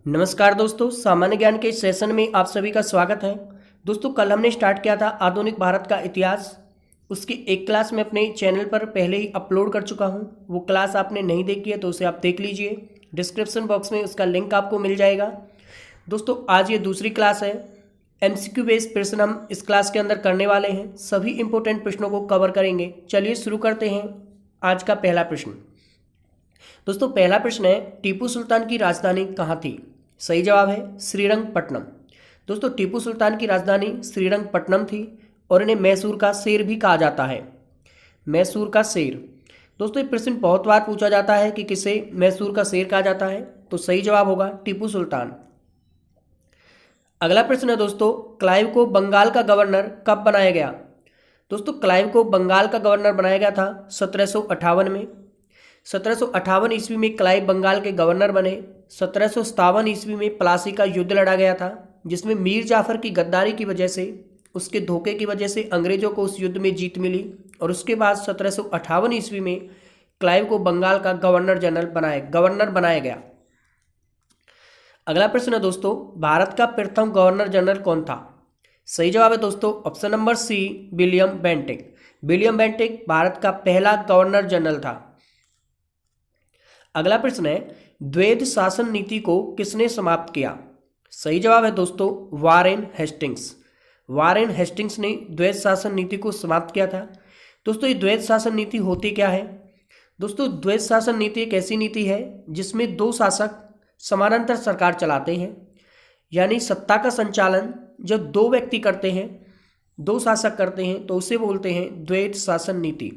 नमस्कार दोस्तों, सामान्य ज्ञान के इस सेशन में आप सभी का स्वागत है। दोस्तों, कल हमने स्टार्ट किया था आधुनिक भारत का इतिहास। उसकी एक क्लास मैं अपने चैनल पर पहले ही अपलोड कर चुका हूं। वो क्लास आपने नहीं देखी है तो उसे आप देख लीजिए। डिस्क्रिप्शन बॉक्स में उसका लिंक आपको मिल जाएगा। दोस्तों, आज ये दूसरी क्लास है। MCQ बेस्ड प्रश्न हम इस क्लास के अंदर करने वाले हैं। सभी इंपॉर्टेंट प्रश्नों को कवर करेंगे। चलिए शुरू करते हैं। आज का पहला प्रश्न। दोस्तों, पहला प्रश्न है, टीपू सुल्तान की राजधानी कहाँ थी? सही जवाब है श्रीरंगपट्टनम। दोस्तों, टीपू सुल्तान की राजधानी श्रीरंगपट्टनम थी और इन्हें मैसूर का शेर भी कहा जाता है। मैसूर का शेर। दोस्तों, ये प्रश्न बहुत बार पूछा जाता है कि किसे मैसूर का शेर कहा जाता है, तो सही जवाब होगा टीपू सुल्तान। अगला प्रश्न है दोस्तों, क्लाइव को बंगाल का गवर्नर कब बनाया गया? दोस्तों, क्लाइव को बंगाल का गवर्नर बनाया गया था 1758 में। 1758 ईस्वी में क्लाइव बंगाल के गवर्नर बने। 1757 ईस्वी में प्लासी का युद्ध लड़ा गया था, जिसमें मीर जाफर की गद्दारी की वजह से, उसके धोखे की वजह से अंग्रेजों को उस युद्ध में जीत मिली और उसके बाद 1758 ईस्वी में क्लाइव को बंगाल का गवर्नर बनाया गया। अगला प्रश्न है दोस्तों, भारत का प्रथम गवर्नर जनरल कौन था? सही जवाब है दोस्तों option number C, William Bentinck. William Bentinck Bharat का पहला गवर्नर जनरल था। अगला प्रश्न है, द्वैध शासन नीति को किसने समाप्त किया? सही जवाब है दोस्तों वारेन हेस्टिंग्स। वारेन हेस्टिंग्स ने द्वैध शासन नीति को समाप्त किया था। दोस्तों, ये द्वैध शासन नीति होती क्या है? दोस्तों, द्वैध शासन नीति एक ऐसी नीति है जिसमें दो शासक समानांतर सरकार चलाते हैं, यानी सत्ता का संचालन जब दो व्यक्ति करते हैं, दो शासक करते हैं, तो उसे बोलते हैं द्वैध शासन नीति।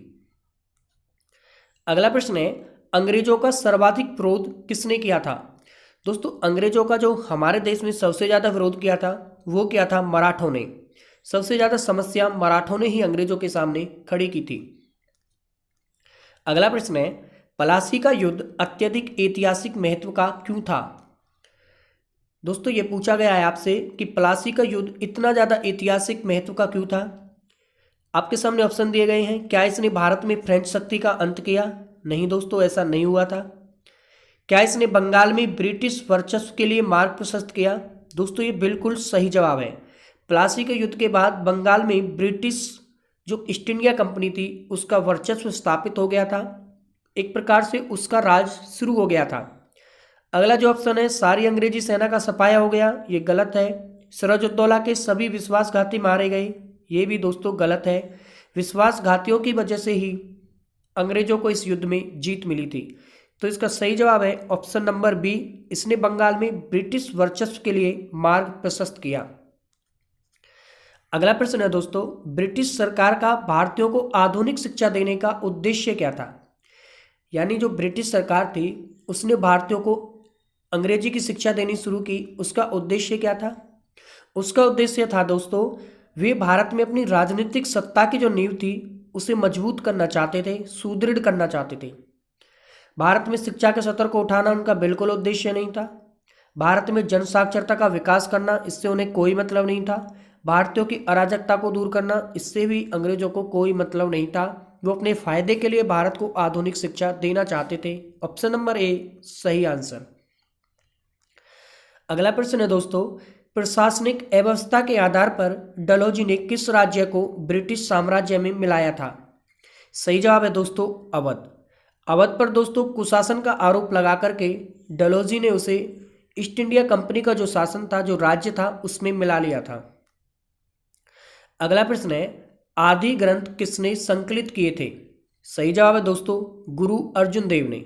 अगला प्रश्न है, अंग्रेजों का सर्वाधिक विरोध किसने किया था? दोस्तों, अंग्रेजों का जो हमारे देश में सबसे ज़्यादा विरोध किया था वो क्या था? मराठों ने। सबसे ज़्यादा समस्या मराठों ने ही अंग्रेजों के सामने खड़ी की थी। अगला प्रश्न है, प्लासी का युद्ध अत्यधिक ऐतिहासिक महत्व का क्यों था? दोस्तों, ये पूछा गया है आपसे कि प्लासी का युद्ध इतना ज़्यादा ऐतिहासिक महत्व का क्यों था। आपके सामने ऑप्शन दिए गए हैं। क्या इसने भारत में फ्रेंच शक्ति का अंत किया? नहीं दोस्तों, ऐसा नहीं हुआ था। क्या इसने बंगाल में ब्रिटिश वर्चस्व के लिए मार्ग प्रशस्त किया? दोस्तों, ये बिल्कुल सही जवाब है। प्लासी के युद्ध के बाद बंगाल में ब्रिटिश जो ईस्ट इंडिया कंपनी थी उसका वर्चस्व स्थापित हो गया था। एक प्रकार से उसका राज शुरू हो गया था। अगला जो ऑप्शन है, सारी अंग्रेजी सेना का सफाया हो गया, ये गलत है। सिराजुद्दौला के सभी विश्वासघाती मारे गए, ये भी दोस्तों गलत है। विश्वासघातियों की वजह से ही अंग्रेजों को इस युद्ध में जीत मिली थी। तो इसका सही जवाब है ऑप्शन नंबर बी, इसने बंगाल में ब्रिटिश वर्चस्व के लिए मार्ग प्रशस्त किया। अगला प्रश्न है दोस्तों, ब्रिटिश सरकार का भारतीयों को आधुनिक शिक्षा देने का उद्देश्य क्या था? यानी जो ब्रिटिश सरकार थी उसने भारतीयों को अंग्रेजी की शिक्षा देनी शुरू की, उसका उद्देश्य क्या था? उसका उद्देश्य था दोस्तों, वे भारत में अपनी राजनीतिक सत्ता की जो नींव थी उसे मजबूत करना चाहते थे, सुदृढ़ करना चाहते थे। भारत में शिक्षा के स्तर को उठाना उनका बिल्कुल उद्देश्य नहीं था। भारत में जन साक्षरता का विकास करना, इससे उन्हें कोई मतलब नहीं था। भारतीयों की अराजकता को दूर करना, इससे भी अंग्रेजों को कोई मतलब नहीं था। वो अपने फायदे के लिए भारत को आधुनिक शिक्षा देना चाहते थे। ऑप्शन नंबर ए सही आंसर। अगला प्रश्न है दोस्तों, प्रशासनिक व्यवस्था के आधार पर डलहौजी ने किस राज्य को ब्रिटिश साम्राज्य में मिलाया था? सही जवाब है दोस्तों अवध। अवध पर दोस्तों कुशासन का आरोप लगा करके डलहौजी ने उसे ईस्ट इंडिया कंपनी का जो शासन था, जो राज्य था, उसमें मिला लिया था। अगला प्रश्न है, आदि ग्रंथ किसने संकलित किए थे? सही जवाब है दोस्तों गुरु अर्जुन देव ने।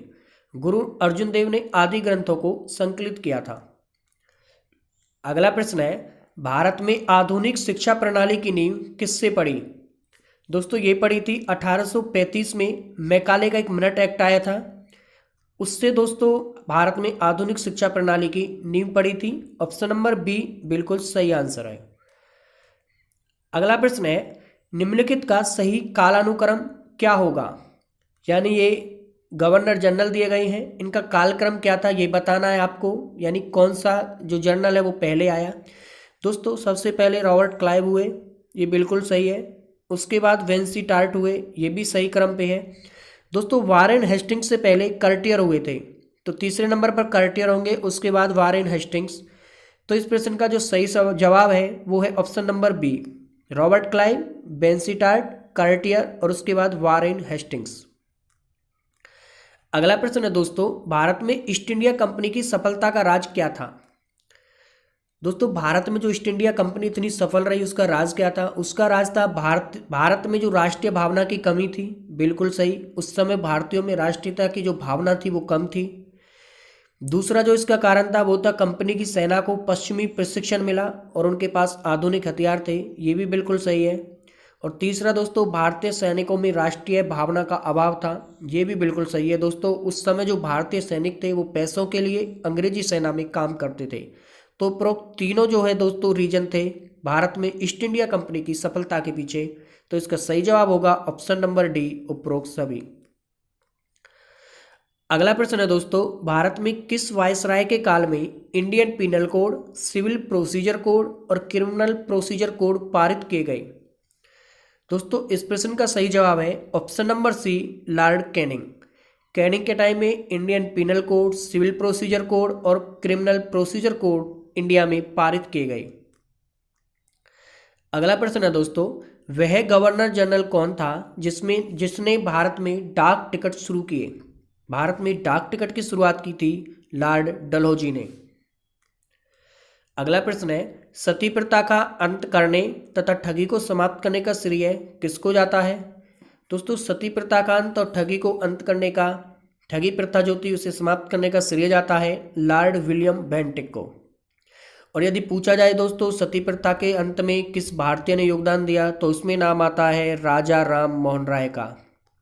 गुरु अर्जुन देव ने आदि ग्रंथों को संकलित किया था। अगला प्रश्न है, भारत में आधुनिक शिक्षा प्रणाली की नींव किससे पड़ी? दोस्तों, ये पड़ी थी 1835 में। मैकाले का एक मिनट एक्ट आया था, उससे दोस्तों भारत में आधुनिक शिक्षा प्रणाली की नींव पड़ी थी। ऑप्शन नंबर बी बिल्कुल सही आंसर है। अगला प्रश्न है, निम्नलिखित का सही कालानुक्रम क्या होगा? यानी ये गवर्नर जनरल दिए गए हैं, इनका कालक्रम क्या था ये बताना है आपको, यानी कौन सा जो जनरल है वो पहले आया। दोस्तों, सबसे पहले रॉबर्ट क्लाइव हुए, ये बिल्कुल सही है। उसके बाद वेंसी टार्ट हुए, ये भी सही क्रम पे है। दोस्तों, वारेन हेस्टिंग्स से पहले कर्टियर हुए थे। तो तीसरे नंबर पर कार्टियर होंगे, उसके बाद वारेन हेस्टिंग्स। तो इस प्रश्न का जो सही जवाब है वो है option number B, Robert Clive, Vansittart, Cartier और उसके बाद वारेन हेस्टिंग्स। अगला प्रश्न है दोस्तों, भारत में ईस्ट इंडिया कंपनी की सफलता का राज क्या था। दोस्तों भारत में जो ईस्ट इंडिया कंपनी इतनी सफल रही उसका राज क्या था। उसका राज था भारत में जो राष्ट्रीय भावना की कमी थी। बिल्कुल सही, उस समय भारतीयों में राष्ट्रीयता की जो भावना थी वो कम थी। दूसरा जो इसका कारण था वो था कंपनी की सेना को पश्चिमी प्रशिक्षण मिला और उनके पास आधुनिक हथियार थे, ये भी बिल्कुल सही है। और तीसरा दोस्तों, भारतीय सैनिकों में राष्ट्रीय भावना का अभाव था, ये भी बिल्कुल सही है। दोस्तों उस समय जो भारतीय सैनिक थे वो पैसों के लिए अंग्रेजी सेना में काम करते थे। तो उपरोक्त तीनों जो है दोस्तों रीजन थे भारत में ईस्ट इंडिया कंपनी की सफलता के पीछे। तो इसका सही जवाब होगा ऑप्शन नंबर डी, उपरोक्त सभी। अगला प्रश्न है दोस्तों, भारत में किस वायसराय के काल में Indian penal code, civil procedure code और क्रिमिनल प्रोसीजर कोड पारित किए गए। दोस्तों इस प्रश्न का सही जवाब है option number C, lord Canning. Canning के टाइम में Indian penal code, civil procedure code और क्रिमिनल प्रोसीजर कोड इंडिया में पारित किए गए। अगला प्रश्न है दोस्तों, वह गवर्नर जनरल कौन था जिसने भारत में डाक टिकट शुरू किए। भारत में डाक टिकट की शुरुआत की थी लॉर्ड डलहौजी ने। अगला प्रश्न है, सती प्रथा का अंत करने तथा ठगी को समाप्त करने का श्रेय किसको जाता है। दोस्तों सती प्रथा का अंत और ठगी को अंत करने का, ठगी प्रथा जो थी उसे समाप्त करने का श्रेय जाता है लॉर्ड विलियम बेंटिक को। और यदि पूछा जाए दोस्तों सती प्रथा के अंत में किस भारतीय ने योगदान दिया, तो उसमें नाम आता है राजा राम मोहन राय का।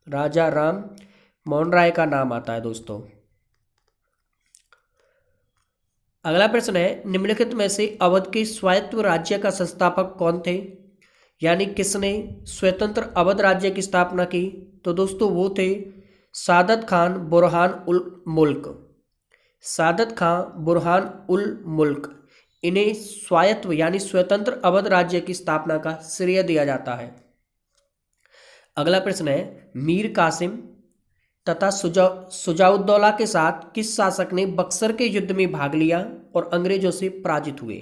राजा राम मोहन राय का नाम आता है दोस्तों। अगला प्रश्न है, निम्नलिखित में से अवध के स्वायत्त राज्य का संस्थापक कौन थे, यानी किसने स्वतंत्र अवध राज्य की स्थापना की। तो दोस्तों वो थे सादत खान बुरहान उल मुल्क। सादत खान बुरहान उल मुल्क, इन्हें स्वायत्त यानी स्वतंत्र अवध राज्य की स्थापना का श्रेय दिया जाता है। अगला प्रश्न है, मीर कासिम तथा सुजाउद्दौला के साथ किस शासक ने बक्सर के युद्ध में भाग लिया और अंग्रेजों से पराजित हुए।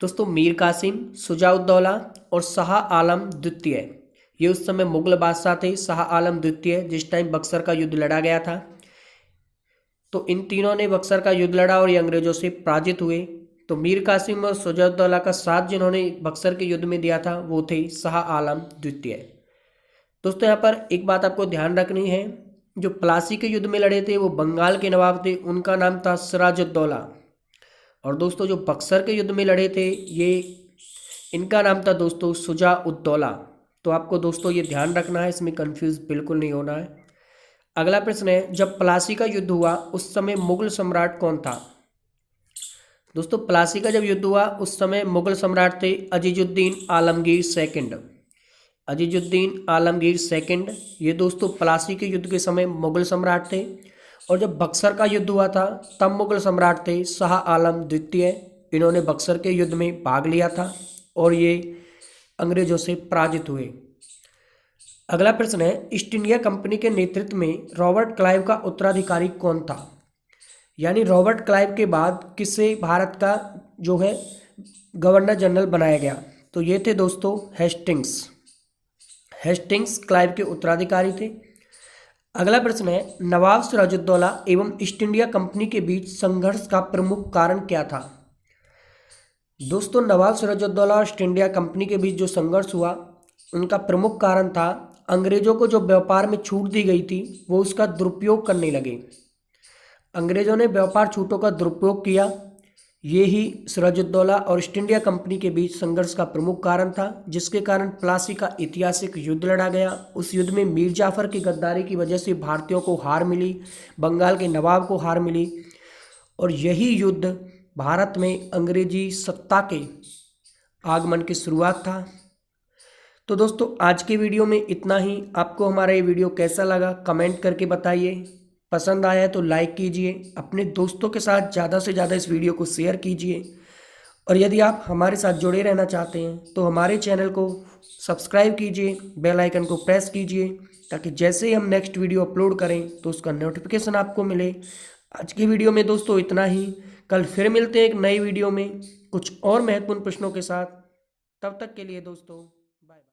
दोस्तों मीर कासिम, सुजाउद्दौला और शाह आलम द्वितीय, ये उस समय मुगल बादशाह थे। शाह आलम द्वितीय जिस टाइम बक्सर का युद्ध लड़ा गया था, तो इन तीनों ने बक्सर का युद्ध लड़ा और ये अंग्रेजों से पराजित हुए। तो मीर कासिम और सुजाउद्दौला का साथ जिन्होंने बक्सर के युद्ध में दिया था वो थे शाह आलम द्वितीय। दोस्तों यहाँ पर एक बात आपको ध्यान रखनी है, जो प्लासी के युद्ध में लड़े थे वो बंगाल के नवाब थे, उनका नाम था सिराजुद्दौला। और दोस्तों जो बक्सर के युद्ध में लड़े थे ये इनका नाम था दोस्तों सुजाउद्दौला। तो आपको दोस्तों ये ध्यान रखना है, इसमें कंफ्यूज बिल्कुल नहीं होना है। अगला प्रश्न है, जब प्लासी का युद्ध हुआ उस समय मुगल सम्राट कौन था। दोस्तों प्लासी का जब युद्ध हुआ उस समय मुगल सम्राट थे अजीजुद्दीन आलमगीर सेकंड। अजीजुद्दीन आलमगीर सेकंड, ये दोस्तों प्लासी के युद्ध के समय मुगल सम्राट थे। और जब बक्सर का युद्ध हुआ था तब मुगल सम्राट थे शाह आलम द्वितीय। इन्होंने बक्सर के युद्ध में भाग लिया था और ये अंग्रेजों से पराजित हुए। अगला प्रश्न है, ईस्ट इंडिया कंपनी के नेतृत्व में रॉबर्ट क्लाइव का उत्तराधिकारी कौन था, यानी रॉबर्ट क्लाइव के बाद किसे भारत का जो है गवर्नर जनरल बनाया गया। तो ये थे दोस्तों हेस्टिंग्स। हेस्टिंग्स क्लाइव के उत्तराधिकारी थे। अगला प्रश्न है, नवाब सिराजुद्दौला एवं ईस्ट इंडिया कंपनी के बीच संघर्ष का प्रमुख कारण क्या था। दोस्तों नवाब सिराजुद्दौला और ईस्ट इंडिया कंपनी के बीच जो संघर्ष हुआ उनका प्रमुख कारण था अंग्रेजों को जो व्यापार में छूट दी गई थी वो उसका दुरुपयोग करने लगे। अंग्रेजों ने व्यापार छूटों का दुरुपयोग किया, ये ही सिराजुद्दौला और ईस्ट इंडिया कंपनी के बीच संघर्ष का प्रमुख कारण था, जिसके कारण प्लासी का ऐतिहासिक युद्ध लड़ा गया। उस युद्ध में मीर जाफर की गद्दारी की वजह से भारतीयों को हार मिली, बंगाल के नवाब को हार मिली और यही युद्ध भारत में अंग्रेजी सत्ता के आगमन की शुरुआत था। तो दोस्तों आज के वीडियो में इतना ही। आपको हमारा ये वीडियो कैसा लगा कमेंट करके बताइए। पसंद आया है तो लाइक कीजिए, अपने दोस्तों के साथ ज़्यादा से ज़्यादा इस वीडियो को शेयर कीजिए। और यदि आप हमारे साथ जुड़े रहना चाहते हैं तो हमारे चैनल को सब्सक्राइब कीजिए, बेल आइकन को प्रेस कीजिए ताकि जैसे ही हम नेक्स्ट वीडियो अपलोड करें तो उसका नोटिफिकेशन आपको मिले। आज की वीडियो में दोस्तों इतना ही। कल फिर मिलते हैं एक नई वीडियो में कुछ और महत्वपूर्ण प्रश्नों के साथ। तब तक के लिए दोस्तों